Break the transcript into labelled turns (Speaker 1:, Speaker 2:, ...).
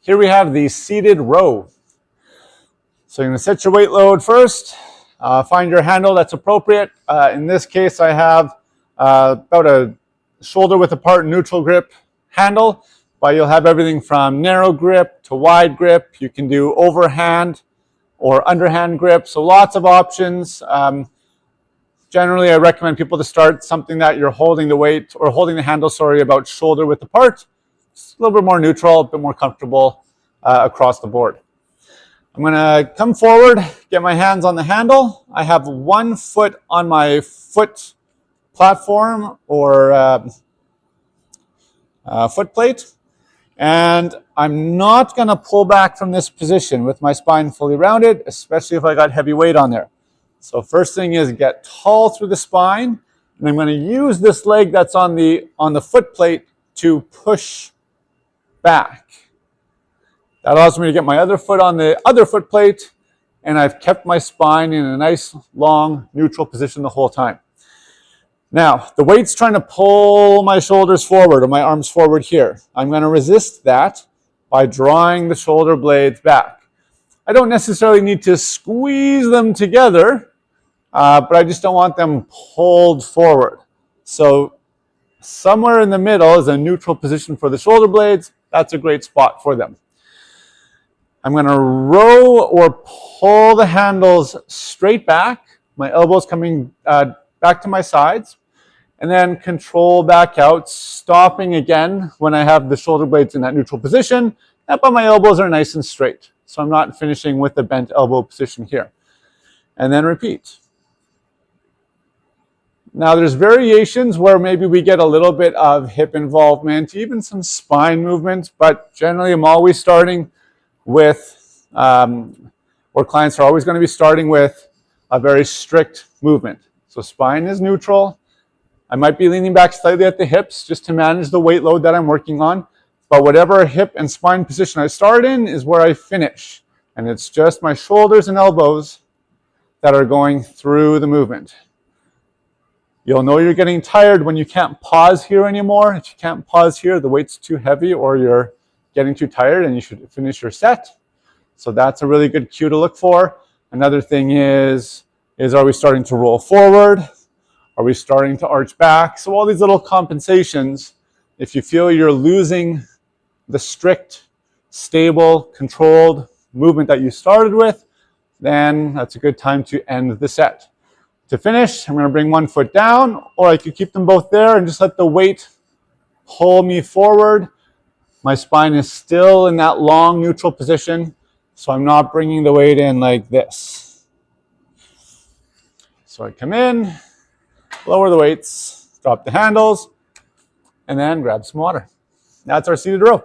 Speaker 1: Here we have the seated row. So you're going to set your weight load first. Find your handle that's appropriate. In this case, I have about a shoulder width apart neutral grip handle, but you'll have everything from narrow grip to wide grip. You can do overhand or underhand grip, so lots of options. Generally, I recommend people to start something that you're holding the weight or holding the handle, about shoulder width apart. It's a little bit more neutral, a bit more comfortable across the board. I'm going to come forward, get my hands on the handle. I have 1 foot on my foot platform or foot plate, and I'm not going to pull back from this position with my spine fully rounded, especially if I got heavy weight on there. So first thing is get tall through the spine, and I'm going to use this leg that's on the foot plate to push back. That allows me to get my other foot on the other foot plate, and I've kept my spine in a nice, long, neutral position the whole time. Now, the weight's trying to pull my shoulders forward or my arms forward here. I'm going to resist that by drawing the shoulder blades back. I don't necessarily need to squeeze them together, but I just don't want them pulled forward. So somewhere in the middle is a neutral position for the shoulder blades. That's a great spot for them. I'm going to row or pull the handles straight back, my elbows coming back to my sides, and then control back out, stopping again when I have the shoulder blades in that neutral position, but my elbows are nice and straight. So I'm not finishing with the bent elbow position here. And then repeat. Now there's variations where maybe we get a little bit of hip involvement, even some spine movement, but generally I'm always starting with, or clients are always going to be starting with a very strict movement. So spine is neutral. I might be leaning back slightly at the hips just to manage the weight load that I'm working on. But whatever hip and spine position I start in is where I finish. And it's just my shoulders and elbows that are going through the movement. You'll know you're getting tired when you can't pause here anymore. If you can't pause here, the weight's too heavy or you're getting too tired and you should finish your set. So that's a really good cue to look for. Another thing is are we starting to roll forward? Are we starting to arch back? So all these little compensations, if you feel you're losing the strict, stable, controlled movement that you started with, then that's a good time to end the set. To finish, I'm going to bring 1 foot down, or I could keep them both there and just let the weight pull me forward. My spine is still in that long neutral position, so I'm not bringing the weight in like this. So I come in, lower the weights, drop the handles, and then grab some water. That's our seated row.